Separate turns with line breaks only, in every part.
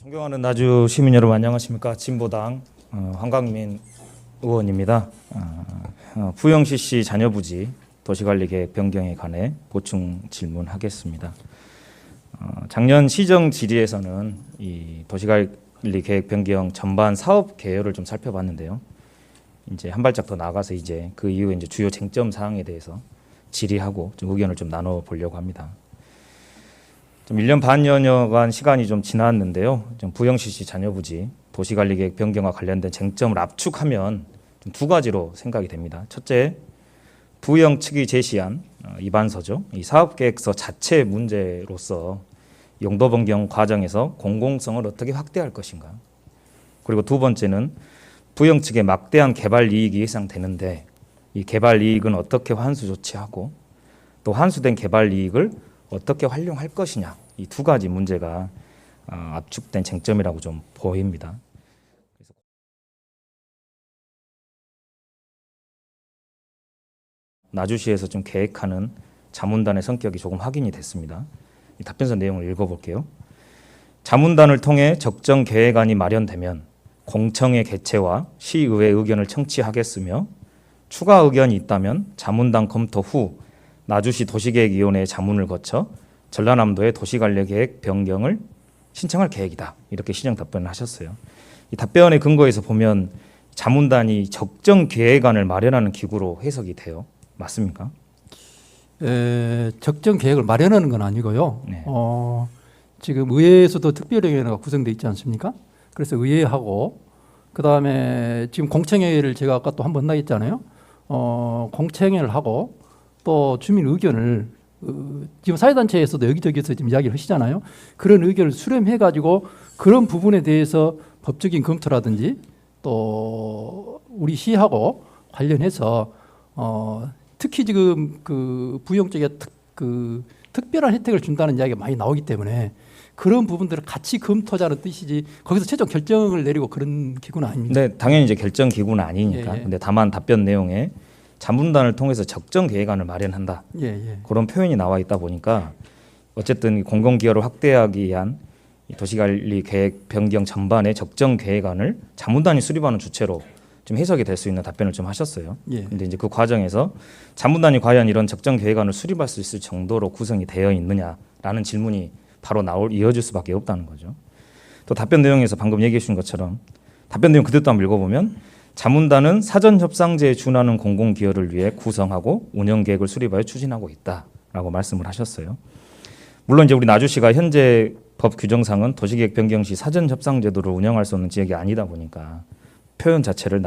존경하는 나주 시민 여러분 안녕하십니까. 진보당 황강민 의원입니다. 부영CC 자녀부지 도시관리계획 변경에 관해 보충 질문하겠습니다. 작년 시정 질의에서는 이 도시관리계획 변경 전반 사업 개요를 좀 살펴봤는데요. 이제 한 발짝 더 나아가서 이제 그 이후에 이제 주요 쟁점 사항에 대해서 질의하고 좀 의견을 좀 나눠 보려고 합니다. 좀 1년 반여간 시간이 좀 지났는데요. 좀 부영CC 자녀부지 도시관리계획 변경과 관련된 쟁점을 압축하면 좀 두 가지로 생각이 됩니다. 첫째, 부영 측이 제시한 입안서죠. 이 사업계획서 자체 문제로서 용도 변경 과정에서 공공성을 어떻게 확대할 것인가. 그리고 두 번째는 부영 측의 막대한 개발 이익이 예상되는데 이 개발 이익은 어떻게 환수 조치하고 또 환수된 개발 이익을 어떻게 활용할 것이냐. 이 두 가지 문제가 압축된 쟁점이라고 좀 보입니다. 나주시에서 좀 계획하는 자문단의 성격이 조금 확인이 됐습니다. 이 답변서 내용을 읽어볼게요. 자문단을 통해 적정 계획안이 마련되면 공청회 개최와 시의회 의견을 청취하겠으며 추가 의견이 있다면 자문단 검토 후 나주시 도시계획위원회의 자문을 거쳐 전라남도의 도시관리계획 변경을 신청할 계획이다. 이렇게 시정 답변을 하셨어요. 이 답변의 근거에서 보면 자문단이 적정 계획안을 마련하는 기구로 해석이 돼요. 맞습니까?
적정 계획을 마련하는 건 아니고요.
네.
지금 의회에서도 특별위원회가 구성되어 있지 않습니까? 그래서 의회하고 그다음에 지금 공청회를 제가 아까 또 한 번 나했잖아요. 공청회를 하고 또 주민 의견을 지금 사회단체에서도 여기저기서 지금 이야기를 하시잖아요. 그런 의견을 수렴해 가지고 그런 부분에 대해서 법적인 검토라든지 또 우리 시하고 관련해서 특히 지금 그 부영 쪽에 특별한 혜택을 준다는 이야기가 많이 나오기 때문에 그런 부분들을 같이 검토하자는 뜻이지 거기서 최종 결정을 내리고 그런 기구는 아닙니다.
네, 당연히 이제 결정 기구는 아니니까.
예.
근데 다만 답변 내용에 자문단을 통해서 적정 계획안을 마련한다.
예.
그런 표현이 나와 있다 보니까 어쨌든 공공기여를 확대하기 위한 도시관리 계획 변경 전반의 적정 계획안을 자문단이 수립하는 주체로 좀 해석이 될 수 있는 답변을 좀 하셨어요.
예.
근데 이제 그 과정에서 자문단이 과연 이런 적정 계획안을 수립할 수 있을 정도로 구성이 되어 있느냐라는 질문이 바로 이어질 수밖에 없다는 거죠. 또 답변 내용에서 방금 얘기해 주신 것처럼 답변 내용 그대로 한번 읽어보면 자문단은 사전 협상제에 준하는 공공기여를 위해 구성하고 운영 계획을 수립하여 추진하고 있다라고 말씀을 하셨어요. 물론 이제 우리 나주시가 현재 법 규정상은 도시계획 변경 시 사전 협상 제도를 운영할 수 없는 지역이 아니다 보니까 표현 자체를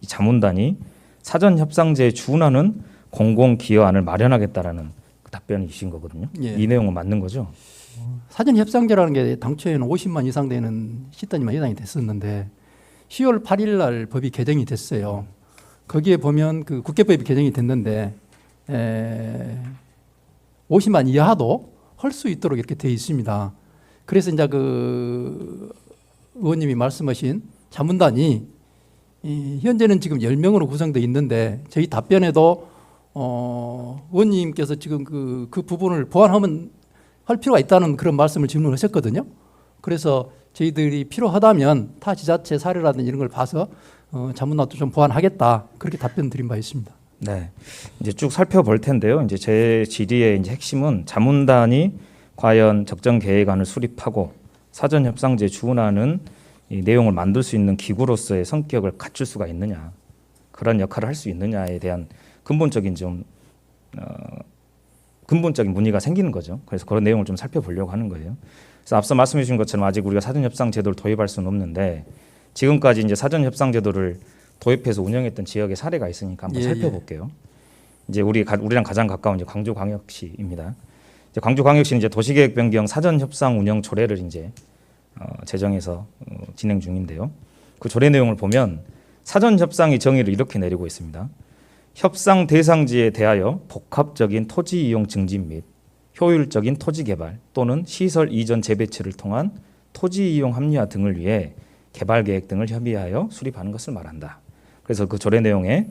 자문단이 사전 협상제에 준하는 공공기여안을 마련하겠다라는 그 답변이신 거거든요.
예.
이 내용은 맞는 거죠?
사전 협상제라는 게 당초에는 50만 이상 되는 시단위만 해당이 됐었는데 10월 8일 날 법이 개정이 됐어요. 거기에 보면 그 국회법이 개정이 됐는데 50만 이하도 할 수 있도록 이렇게 되어 있습니다. 그래서 이제 그 의원님이 말씀하신 자문단이 현재는 지금 10명으로 구성되어 있는데 저희 답변에도 의원님께서 지금 그 부분을 보완하면 할 필요가 있다는 그런 말씀을 질문하셨거든요. 그래서 저희들이 필요하다면 타 지자체 사례라든지 이런 걸 봐서 자문단도 좀 보완하겠다 그렇게 답변 드린 바 있습니다.
네, 이제 쭉 살펴볼 텐데요. 이제 제 질의의 이제 핵심은 자문단이 과연 적정 계획안을 수립하고 사전 협상제에 준하는 이 내용을 만들 수 있는 기구로서의 성격을 갖출 수가 있느냐, 그런 역할을 할 수 있느냐에 대한 근본적인 근본적인 문의가 생기는 거죠. 그래서 그런 내용을 좀 살펴보려고 하는 거예요. 그래서 앞서 말씀해 주신 것처럼 아직 우리가 사전 협상 제도를 도입할 수는 없는데 지금까지 이제 사전 협상 제도를 도입해서 운영했던 지역의 사례가 있으니까 한번 살펴볼게요. 이제 우리랑 가장 가까운 이제 광주광역시입니다. 이제 광주광역시는 이제 도시계획 변경 사전 협상 운영 조례를 이제 제정해서 진행 중인데요. 그 조례 내용을 보면 사전 협상의 정의를 이렇게 내리고 있습니다. 협상 대상지에 대하여 복합적인 토지 이용 증진 및 효율적인 토지 개발 또는 시설 이전 재배치를 통한 토지 이용 합리화 등을 위해 개발 계획 등을 협의하여 수립하는 것을 말한다. 그래서 그 조례 내용에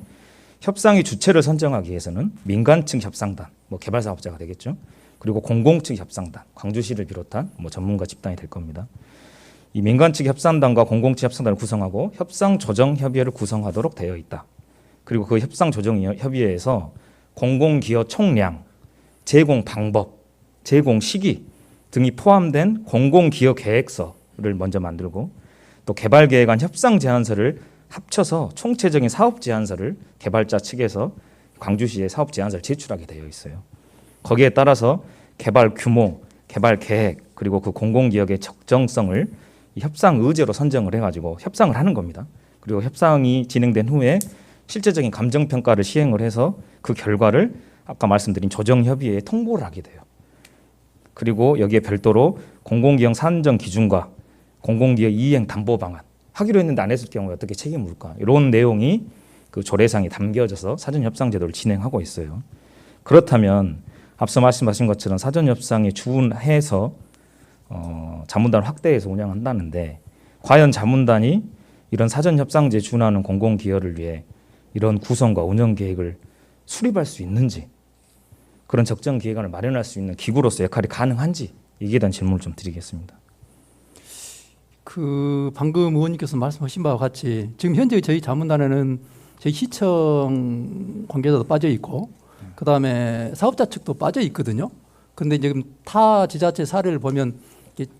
협상의 주체를 선정하기 위해서는 민간층 협상단, 개발 사업자가 되겠죠. 그리고 공공층 협상단, 광주시를 비롯한 전문가 집단이 될 겁니다. 이 민간 측 협상단과 공공 측 협상단을 구성하고 협상 조정 협의회를 구성하도록 되어 있다. 그리고 그 협상 조정 협의회에서 공공기여 총량, 제공 방법, 제공 시기 등이 포함된 공공기여 계획서를 먼저 만들고 또 개발계획안 협상 제안서를 합쳐서 총체적인 사업 제안서를 개발자 측에서 광주시에 사업 제안서를 제출하게 되어 있어요. 거기에 따라서 개발 규모, 개발 계획 그리고 그 공공기역의 적정성을 협상 의제로 선정을 해가지고 협상을 하는 겁니다. 그리고 협상이 진행된 후에 실제적인 감정평가를 시행을 해서 그 결과를 아까 말씀드린 조정협의회에 통보를 하게 돼요. 그리고 여기에 별도로 공공기역 산정 기준과 공공기역 이행 담보 방안 하기로 했는데 안 했을 경우에 어떻게 책임을 물까 이런 내용이 그 조례상에 담겨져서 사전협상제도를 진행하고 있어요. 그렇다면 앞서 말씀하신 것처럼 사전협상에 준해서 자문단을 확대해서 운영한다는데 과연 자문단이 이런 사전협상제에 준하는 공공기여를 위해 이런 구성과 운영 계획을 수립할 수 있는지 그런 적정 기획안을 마련할 수 있는 기구로서 역할이 가능한지 이에 대한 질문을 좀 드리겠습니다.
그 방금 의원님께서 말씀하신 바와 같이 지금 현재 저희 자문단에는 저희 시청 관계자도 빠져 있고 그다음에 사업자 측도 빠져 있거든요. 그런데 지금 타 지자체 사례를 보면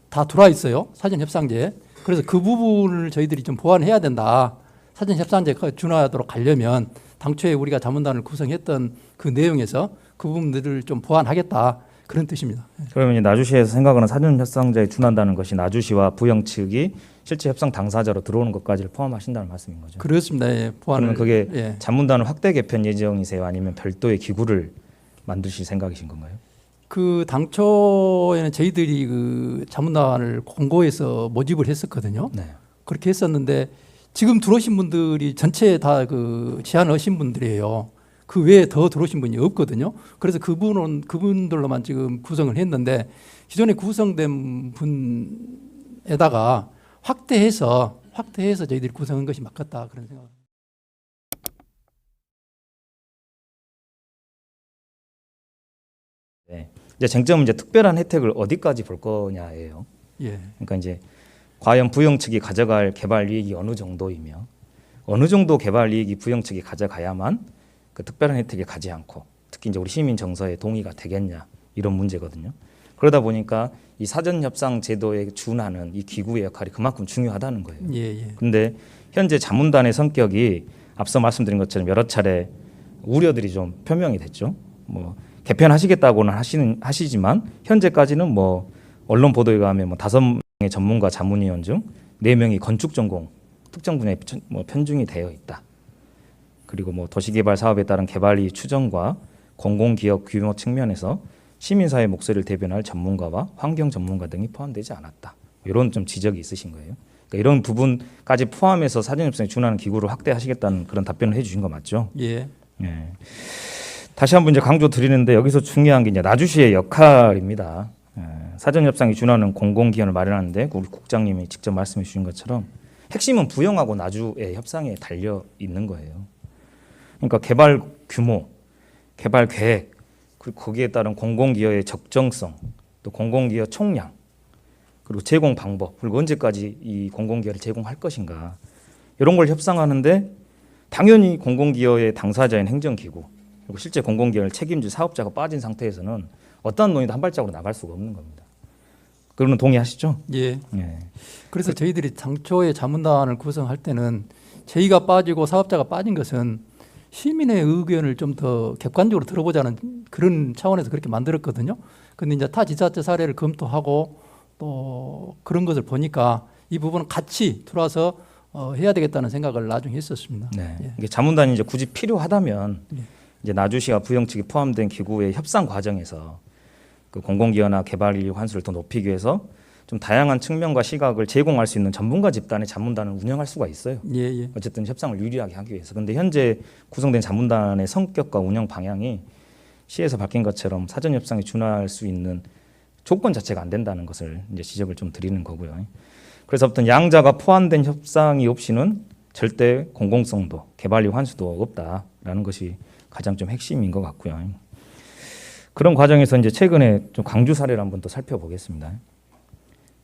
다 들어와 있어요. 사전협상제에. 그래서 그 부분을 저희들이 좀 보완해야 된다. 사전협상제가 준하도록 가려면 당초에 우리가 자문단을 구성했던 그 내용에서 그 부분들을 좀 보완하겠다. 그런 뜻입니다.
그러면 이제 나주시에서 생각하는 사전협상제에 준한다는 것이 나주시와 부영 측이 실제 협상 당사자로 들어오는 것까지를 포함하신다는 말씀인 거죠.
그렇습니다. 예,
그러면
보완을.
그게
예.
자문단을 확대 개편 예정이세요? 아니면 별도의 기구를 만드실 생각이신 건가요?
그 당초에는 저희들이 그 자문단을 공고해서 모집을 했었거든요.
네.
그렇게 했었는데 지금 들어오신 분들이 전체 다 그 제안을 하신 분들이에요. 그 외에 더 들어오신 분이 없거든요. 그래서 그분들로만 지금 구성을 했는데 기존에 구성된 분에다가 확대해서 저희들이 구성한 것이 맞겠다 그런 생각.
네. 이제 쟁점은 이제 특별한 혜택을 어디까지 볼 거냐예요.
예.
그러니까 이제 과연 부영 측이 가져갈 개발 이익이 어느 정도이며 어느 정도 개발 이익이 부영 측이 가져가야만 그 특별한 혜택을 가지 않고 특히 이제 우리 시민 정서에 동의가 되겠냐 이런 문제거든요. 그러다 보니까 이 사전협상 제도에 준하는 이 기구의 역할이 그만큼 중요하다는 거예요.
예.
근데 현재 자문단의 성격이 앞서 말씀드린 것처럼 여러 차례 우려들이 좀 표명이 됐죠. 뭐 개편하시겠다고는 하시지만 현재까지는 뭐 언론 보도에 의하면 뭐 5명의 전문가 자문위원 중 4명이 건축 전공 특정 분야에 편중이 되어 있다. 그리고 뭐 도시개발 사업에 따른 개발이 추정과 공공기업 규모 측면에서 시민사회 목소리를 대변할 전문가와 환경 전문가 등이 포함되지 않았다. 이런 좀 지적이 있으신 거예요. 그러니까 이런 부분까지 포함해서 사전협상에 준하는 기구를 확대하시겠다는 그런 답변을 해주신 거 맞죠?
예.
예. 다시 한번 이제 강조 드리는데 여기서 중요한 게 이제 나주시의 역할입니다. 사전협상에 준하는 공공기관을 마련하는데 우리 국장님이 직접 말씀해 주신 것처럼 핵심은 부영하고 나주의 협상에 달려 있는 거예요. 그러니까 개발 규모, 개발 계획, 그리고 거기에 따른 공공기여의 적정성, 또 공공기여 총량, 그리고 제공 방법, 그리고 언제까지 이 공공기여를 제공할 것인가 이런 걸 협상하는데 당연히 공공기여의 당사자인 행정기구 그리고 실제 공공기여를 책임질 사업자가 빠진 상태에서는 어떠한 논의도 한 발짝으로 나갈 수가 없는 겁니다. 그러면 동의하시죠?
예.
예.
그래서 저희들이 당초에 자문단을 구성할 때는 저희가 빠지고 사업자가 빠진 것은 시민의 의견을 좀 더 객관적으로 들어보자는 그런 차원에서 그렇게 만들었거든요. 근데 이제 타 지자체 사례를 검토하고 또 그런 것을 보니까 이 부분은 같이 들어와서 해야 되겠다는 생각을 나중에 했었습니다.
네.
예.
이게 자문단이 이제 굳이 필요하다면
예.
이제 나주시와 부영 측이 포함된 기구의 협상 과정에서 그 공공기여나 개발 인력 환수를 더 높이기 위해서 좀 다양한 측면과 시각을 제공할 수 있는 전문가 집단의 자문단을 운영할 수가 있어요.
예.
어쨌든 협상을 유리하게 하기 위해서. 그런데 현재 구성된 자문단의 성격과 운영 방향이 시에서 밝힌 것처럼 사전 협상에 준할 수 있는 조건 자체가 안 된다는 것을 이제 지적을 좀 드리는 거고요. 그래서 어떤 양자가 포함된 협상이 없이는 절대 공공성도 개발 인력 환수도 없다라는 것이 가장 좀 핵심인 것 같고요. 그런 과정에서 이제 최근에 좀 광주 사례를 한번 또 살펴보겠습니다.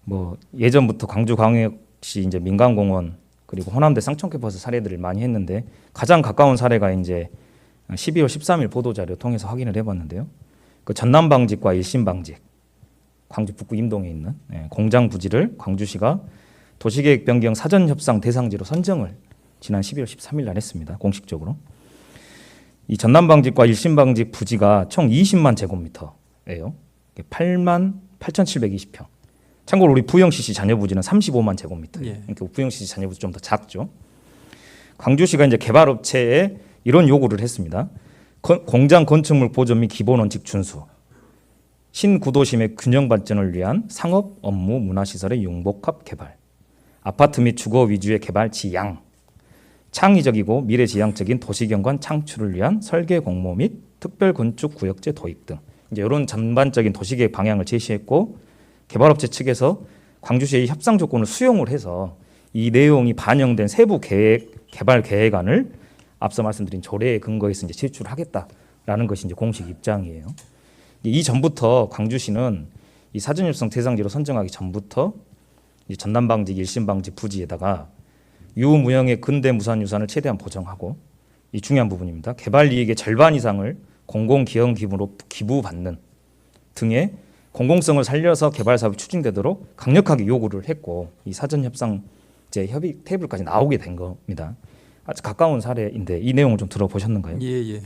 뭐 예전부터 광주광역시 이제 민간공원 그리고 호남대 쌍촌캠퍼스 사례들을 많이 했는데 가장 가까운 사례가 이제 12월 13일 보도자료 통해서 확인을 해봤는데요. 그 전남방직과 일신방직, 광주 북구 임동에 있는 공장 부지를 광주시가 도시계획 변경 사전협상 대상지로 선정을 지난 12월 13일 날 했습니다. 공식적으로. 이 전남방직과 일신방직 부지가 총 20만 제곱미터예요. 8만 8,720평. 참고로 우리 부영CC 잔여부지는 35만 제곱미터.
예.
그러니까 부영CC 잔여부지 좀 더 작죠. 광주시가 이제 개발업체에 이런 요구를 했습니다. 공장 건축물 보존 및 기본 원칙 준수, 신구도심의 균형 발전을 위한 상업, 업무, 문화시설의 융복합 개발, 아파트 및 주거 위주의 개발 지향, 창의적이고 미래지향적인 도시경관 창출을 위한 설계 공모 및 특별 건축 구역제 도입 등 이제 이런 전반적인 도시계획 방향을 제시했고 개발업체 측에서 광주시의 협상 조건을 수용을 해서 이 내용이 반영된 세부 계획 개발 계획안을 앞서 말씀드린 조례에 근거해서 이제 제출하겠다라는 것이 이제 공식 입장이에요. 이 전부터 광주시는 이 사전협상 대상지로 선정하기 전부터 이 전남방직, 일신방직 부지에다가 유무형의 근대 무산유산을 최대한 보정하고 이 중요한 부분입니다. 개발 이익의 절반 이상을 공공기업 기부로 기부받는 등의 공공성을 살려서 개발 사업이 추진되도록 강력하게 요구를 했고 이 사전협상제 협의 테이블까지 나오게 된 겁니다. 아주 가까운 사례인데 이 내용을 좀 들어보셨는가요?
예.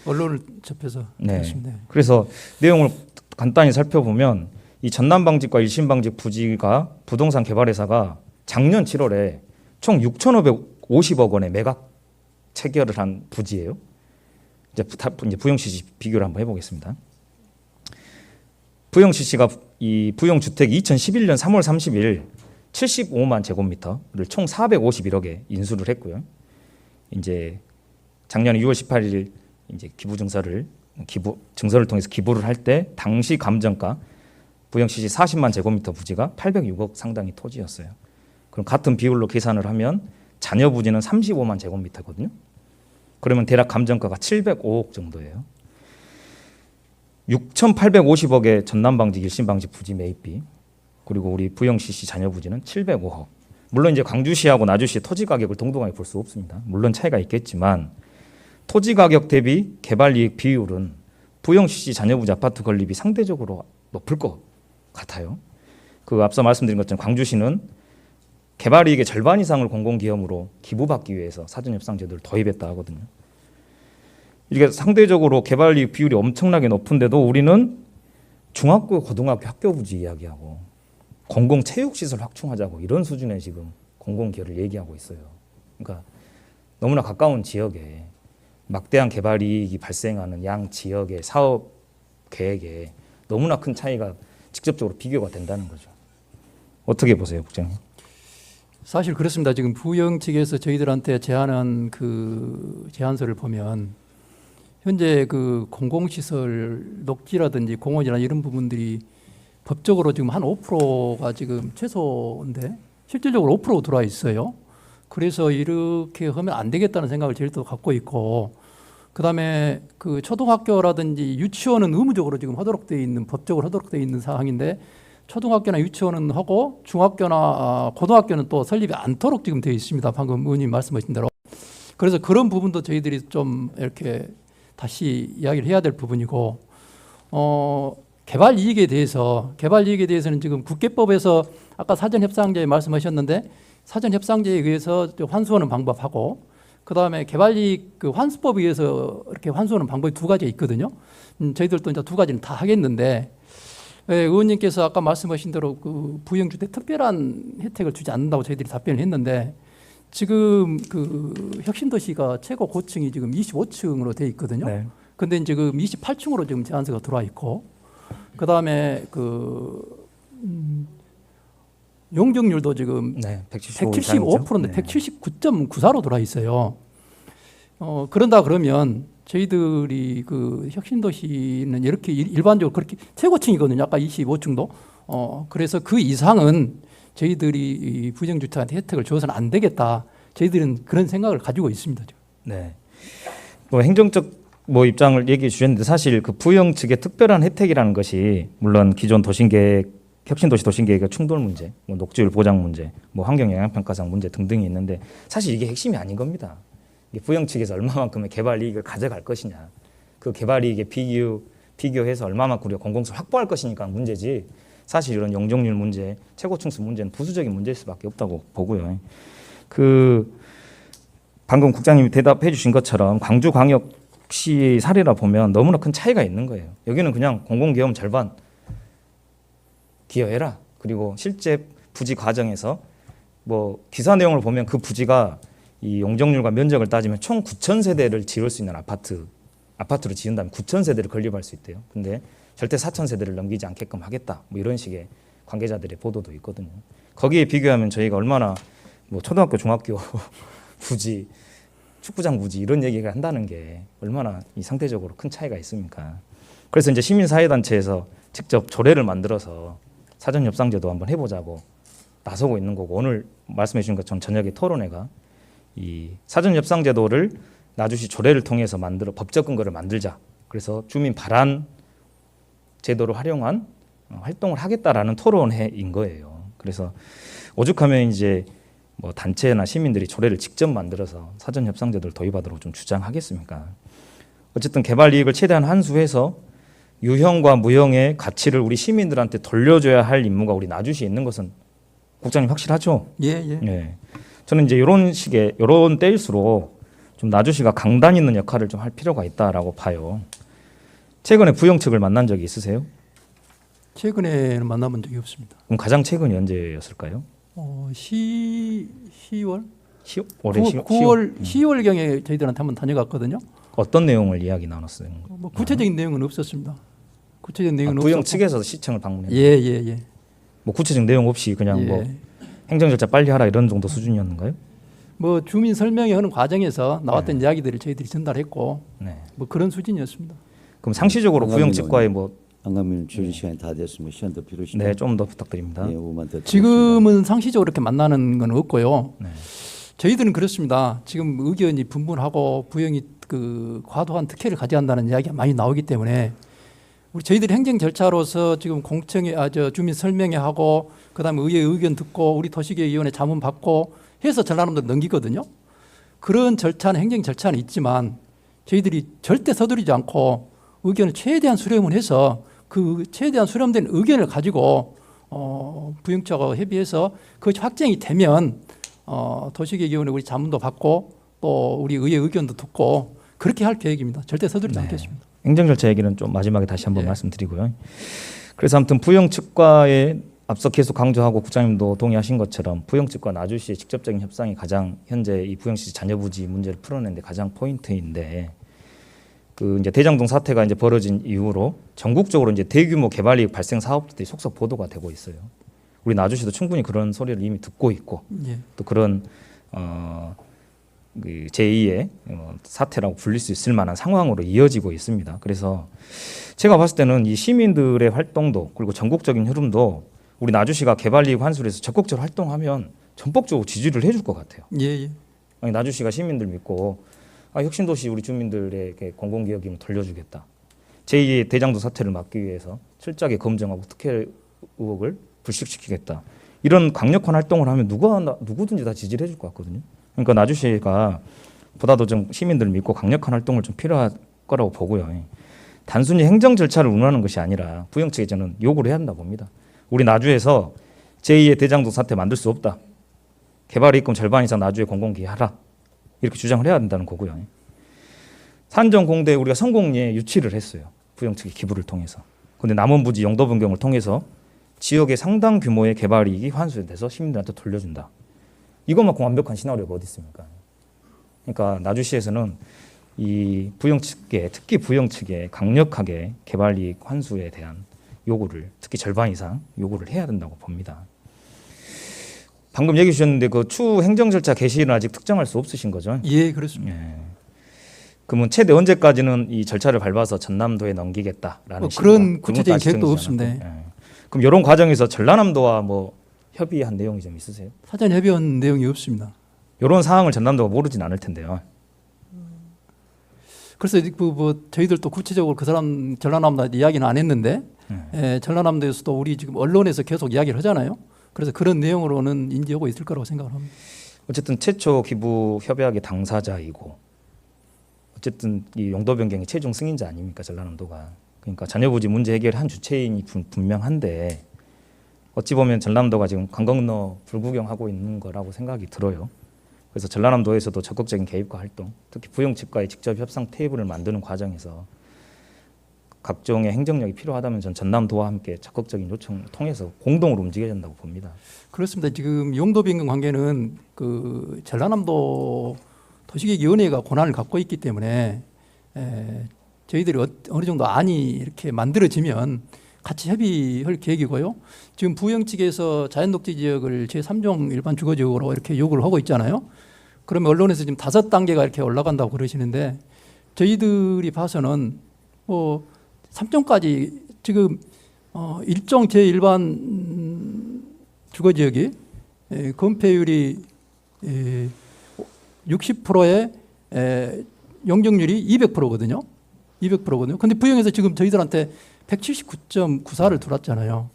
언론을 접해서
네.
그렇습니다.
그래서 내용을 간단히 살펴보면 이 전남방직과 일신방직 부지가 부동산 개발회사가 작년 7월에 총 6,550억 원의 매각 체결을 한 부지예요. 이제 부영CC 비교를 한번 해보겠습니다. 부영CC가 이 부영주택 2011년 3월 30일 75만 제곱미터를 총 451억에 인수를 했고요. 이제 작년 6월 18일 이제 증서를 통해서 기부를 할 때 당시 감정가 부영CC 40만 제곱미터 부지가 806억 상당의 토지였어요. 그럼 같은 비율로 계산을 하면 잔여 부지는 35만 제곱미터거든요. 그러면 대략 감정가가 705억 정도예요. 6,850억의 전남방직, 일신방직 부지 매입비 그리고 우리 부영CC 잔여 부지는 705억. 물론 이제 광주시하고 나주시의 토지 가격을 동등하게 볼 수 없습니다. 물론 차이가 있겠지만 토지 가격 대비 개발 이익 비율은 부영CC 잔여 부지 아파트 건립이 상대적으로 높을 것 같아요. 그 앞서 말씀드린 것처럼 광주시는 개발 이익의 절반 이상을 공공기업으로 기부받기 위해서 사전협상 제도를 도입했다 하거든요. 이게 상대적으로 개발 이익 비율이 엄청나게 높은데도 우리는 중학교, 고등학교 학교 부지 이야기하고 공공체육시설 확충하자고 이런 수준의 지금 공공기업을 얘기하고 있어요. 그러니까 너무나 가까운 지역에 막대한 개발 이익이 발생하는 양 지역의 사업 계획에 너무나 큰 차이가 직접적으로 비교가 된다는 거죠. 어떻게 보세요, 국장님?
사실 그렇습니다. 지금 부영 측에서 저희들한테 제안한 그 제안서를 보면 현재 그 공공시설 녹지라든지 공원이나 이런 부분들이 법적으로 지금 한 5%가 지금 최소인데 실질적으로 5% 들어와 있어요. 그래서 이렇게 하면 안 되겠다는 생각을 저희도 갖고 있고, 그다음에 그 초등학교라든지 유치원은 의무적으로 지금 하도록 되어 있는, 법적으로 하도록 되어 있는 사항인데 초등학교나 유치원은 하고 중학교나 고등학교는 또 설립이 않도록 지금 되어 있습니다. 방금 의원님 말씀하신 대로. 그래서 그런 부분도 저희들이 좀 이렇게 다시 이야기를 해야 될 부분이고, 개발 이익에 대해서는 지금 국계법에서 아까 사전협상제 말씀하셨는데 사전협상제에 의해서 환수하는 방법하고 그다음에 개발이익 그 환수법에 의해서 이렇게 환수하는 방법이 두 가지가 있거든요. 저희들도 이제 두 가지는 다 하겠는데 의원님께서 아까 말씀하신 대로 그 부영주택 특별한 혜택을 주지 않는다고 저희들이 답변을 했는데 지금 그 혁신도시가 최고 고층이 지금 25층으로 돼 있거든요.
네.
근데 지금 28층으로 지금 제안서가 들어와 있고 그다음에 그 용적률도 지금
네,
175%인데 179.94로 들어와 있어요. 그런다 그러면 저희들이 그 혁신도시는 이렇게 일반적으로 그렇게 최고층이거든요. 아까 25층도. 그래서 그 이상은 저희들이 부정주택한테 혜택을 줘서는 안 되겠다. 저희들은 그런 생각을 가지고 있습니다.
네. 뭐 행정적 입장을 얘기해 주셨는데 사실 그 부영 측의 특별한 혜택이라는 것이 물론 기존 도심계획 혁신도시 도시계획의 충돌 문제, 뭐 녹지율 보장 문제, 뭐 환경영향평가상 문제 등등이 있는데 사실 이게 핵심이 아닌 겁니다. 이게 부영 측에서 얼마만큼의 개발 이익을 가져갈 것이냐, 그 개발 이익에 비교해서 얼마만큼 우리가 공공성을 확보할 것이니까 문제지. 사실 이런 용적률 문제, 최고층수 문제는 부수적인 문제일 수밖에 없다고 보고요. 방금 국장님이 대답해 주신 것처럼 광주광역시 사례라 보면 너무나 큰 차이가 있는 거예요. 여기는 그냥 공공기여금 절반 기여해라. 그리고 실제 부지 과정에서 뭐 기사 내용을 보면 그 부지가 이 용적률과 면적을 따지면 총 9,000세대를 지을 수 있는 아파트로 지은다면 9,000세대를 건립할 수 있대요. 근데 절대 4,000세대를 넘기지 않게끔 하겠다. 뭐 이런 식의 관계자들의 보도도 있거든요. 거기에 비교하면 저희가 얼마나 뭐 초등학교, 중학교 부지, 축구장 부지 이런 얘기를 한다는 게 얼마나 이 상대적으로 큰 차이가 있습니까? 그래서 이제 시민사회단체에서 직접 조례를 만들어서 사전협상제도 한번 해보자고 나서고 있는 거고, 오늘 말씀해 주신 것처럼 저녁에 토론회가 이 사전협상제도를 나주시 조례를 통해서 법적 근거를 만들자. 그래서 주민 발안 제도를 활용한 활동을 하겠다라는 토론회인 거예요. 그래서 오죽하면 이제 뭐 단체나 시민들이 조례를 직접 만들어서 사전협상제도를 도입하도록 좀 주장하겠습니까? 어쨌든 개발 이익을 최대한 환수해서 유형과 무형의 가치를 우리 시민들한테 돌려줘야 할 임무가 우리 나주시에 있는 것은 국장님 확실하죠?
예.
예. 저는 이제 이런 때일수록 좀 나주시가 강단 있는 역할을 좀 할 필요가 있다라고 봐요. 최근에 부영 측을 만난 적이 있으세요?
최근에는 만나본 적이 없습니다.
그럼 가장 최근이 언제였을까요?
10월?
올해
10월 경에 저희들한테 한번 다녀갔거든요.
어떤 내용을 이야기 나눴어요?
뭐 구체적인 내용은 없었습니다. 구체적인 내용은
부영
없었고.
측에서 시청을 방문했나요?
예.
뭐 구체적 내용 없이 그냥 뭐 행정 절차 빨리 하라 이런 정도 수준이었는가요?
뭐 주민 설명회 하는 과정에서 나왔던 이야기들을 저희들이 전달했고
네.
뭐 그런 수준이었습니다.
그럼 상시적으로 부영 측과의 뭐
한강민 질의 시간이 다 됐으면 시간 더 필요하시나요?
네, 좀 더 부탁드립니다.
예, 5만 더
지금은 상시적으로 이렇게 만나는 건 없고요.
네.
저희들은 그렇습니다. 지금 의견이 분분하고 부영이 그 과도한 특혜를 가져간다는 이야기가 많이 나오기 때문에 저희들이 행정 절차로서 지금 주민 설명회 하고 그다음에 의회 의견 듣고 우리 도시계획위원회 자문 받고 해서 전라남도 넘기거든요. 그런 절차는 행정 절차는 있지만 저희들이 절대 서두르지 않고 의견을 최대한 수렴을 해서 그 최대한 수렴된 의견을 가지고 부영 측하고 협의해서 그것이 확정이 되면 도시계획위원회 우리 자문도 받고 또 우리 의회 의견도 듣고 그렇게 할 계획입니다. 절대 서두르지 않겠습니다.
행정 절차 얘기는 좀 마지막에 다시 한번
예.
말씀드리고요. 그래서 아무튼 부영 측과의 앞서 계속 강조하고 국장님도 동의하신 것처럼 부영 측과 나주시의 직접적인 협상이 가장 현재 이 부영시 자녀부지 문제를 풀어내는데 가장 포인트인데, 그 이제 대장동 사태가 이제 벌어진 이후로 전국적으로 이제 대규모 개발 이익 발생 사업들이 속속 보도가 되고 있어요. 우리 나주시도 충분히 그런 소리를 이미 듣고 있고
예.
또 그런 그 제2의 사태라고 불릴 수 있을 만한 상황으로 이어지고 있습니다. 그래서 제가 봤을 때는 이 시민들의 활동도 그리고 전국적인 흐름도 우리 나주시가 개발이익 환수를 해서 적극적으로 활동하면 전폭적으로 지지를 해줄 것 같아요.
예.
아니, 나주시가 시민들 믿고 혁신도시 우리 주민들에게 공공기여금을 돌려주겠다. 제2의 대장도 사태를 막기 위해서 철저하게 검증하고 특혜 의혹을 불식시키겠다. 이런 강력한 활동을 하면 누구든지 다 지지를 해줄 것 같거든요. 그러니까 나주시가 보다도 좀 시민들을 믿고 강력한 활동을 좀 필요할 거라고 보고요. 단순히 행정 절차를 운운하는 것이 아니라 부영 측에 저는 요구를 해야 한다 봅니다. 우리 나주에서 제2의 대장동 사태 만들 수 없다. 개발이익금 절반 이상 나주에 공공기여하라. 이렇게 주장을 해야 된다는 거고요. 산정공대 우리가 성공리에 유치를 했어요. 부영 측의 기부를 통해서. 그런데 남원 부지 용도 변경을 통해서 지역의 상당 규모의 개발이익이 환수돼서 시민들한테 돌려준다. 이것만큼 완벽한 시나리오가 어디 있습니까? 그러니까 나주시에서는 이 부영 측에 특히 부영 측에 강력하게 개발이익 환수에 대한 요구를 특히 절반 이상 요구를 해야 된다고 봅니다. 방금 얘기해 주셨는데 그 추후 행정 절차 개시는 아직 특정할 수 없으신 거죠?
예, 그렇습니다.
예. 그러면 최대 언제까지는 이 절차를 밟아서 전남도에 넘기겠다라는
그런 구체적인 계획도 없습니다.
예. 그럼 이런 과정에서 전라남도와 뭐 협의한 내용이 좀 있으세요?
사전 협의한 내용이 없습니다.
이런 사항을 전남도가 모르진 않을 텐데요.
그래서 뭐 저희들도 구체적으로 그 사람 전라남도 이야기는 안 했는데 전라남도에서도 우리 지금 언론에서 계속 이야기를 하잖아요. 그래서 그런 내용으로는 인지하고 있을 거라고 생각을 합니다.
어쨌든 최초 기부 협약의 당사자이고 어쨌든 이 용도 변경의 최종 승인자 아닙니까 전라남도가. 그러니까 자녀부지 문제 해결한 주체인이 분명한데 어찌 보면 전라남도가 지금 관광로 불구경하고 있는 거라고 생각이 들어요. 그래서 전라남도에서도 적극적인 개입과 활동, 특히 부영측과의 직접 협상 테이블을 만드는 과정에서 각종의 행정력이 필요하다면 전 전남도와 함께 적극적인 요청을 통해서 공동으로 움직여야 된다고 봅니다.
그렇습니다. 지금 용도 변경 관계는 그 전라남도 도시계획위원회가 권한을 갖고 있기 때문에 저희들이 어느 정도 안이 이렇게 만들어지면 같이 협의할 계획이고요. 지금 부영 측에서 자연독지 지역을 제3종 일반 주거지역으로 이렇게 요구를 하고 있잖아요. 그러면 언론에서 지금 5단계가 이렇게 올라간다고 그러시는데 저희들이 봐서는 3종까지 지금 일종 제1반 주거지역이 건폐율이 60%의 용적률이 200%거든요. 200%거든요. 근데 부영에서 지금 저희들한테 179.94를 들어왔잖아요.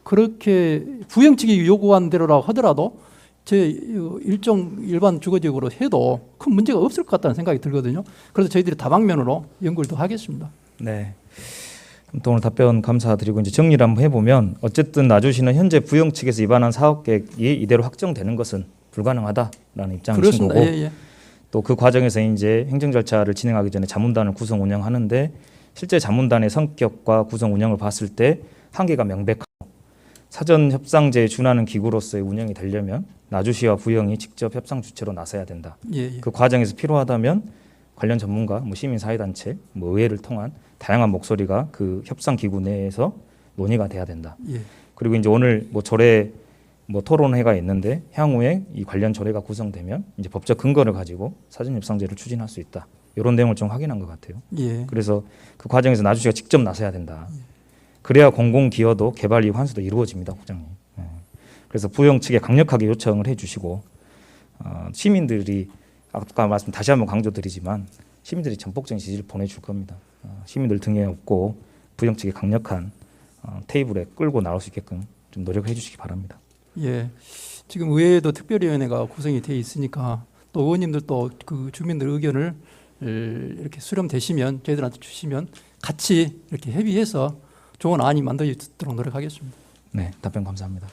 그렇게 부영 측이 요구한 대로라고 하더라도 제 일종 일반 주거지역으로 해도 큰 문제가 없을 것 같다는 생각이 들거든요. 그래서 저희들이 다방면으로 연구를 더 하겠습니다.
네. 또 오늘 답변 감사드리고 이제 정리를 한번 해보면 어쨌든 나주시는 현재 부영 측에서 입안한 사업 계획이 이대로 확정되는 것은 불가능하다라는 입장이신
그렇습니다.
거고
예.
또 그 과정에서 이제 행정 절차를 진행하기 전에 자문단을 구성 운영하는데 실제 자문단의 성격과 구성 운영을 봤을 때 한계가 명백하고 사전 협상제에 준하는 기구로서의 운영이 되려면 나주시와 부영이 직접 협상 주체로 나서야 된다.
예.
그 과정에서 필요하다면 관련 전문가, 시민사회단체, 의회를 통한 다양한 목소리가 그 협상 기구 내에서 논의가 돼야 된다.
예.
그리고 이제 오늘 조례 토론회가 있는데 향후에 이 관련 조례가 구성되면 이제 법적 근거를 가지고 사전 협상제를 추진할 수 있다. 이런 내용을 좀 확인한 것 같아요.
예.
그래서 그 과정에서 나주시가 직접 나서야 된다. 그래야 공공 기여도 개발 이익 환수도 이루어집니다, 국장님. 그래서 부영 측에 강력하게 요청을 해주시고 시민들이 아까 말씀 다시 한번 강조드리지만 시민들이 전폭적인 지지를 보내줄 겁니다. 시민들 등에 업고 부영 측에 강력한 테이블에 끌고 나올 수 있게끔 좀 노력해 주시기 바랍니다.
예. 지금 의회에도 특별위원회가 구성이 돼 있으니까 또 의원님들도 그 주민들 의견을 이렇게 수렴되시면 저희들한테 주시면 같이 이렇게 협의해서 좋은 안이 만들어지도록 노력하겠습니다.
네, 답변 감사합니다.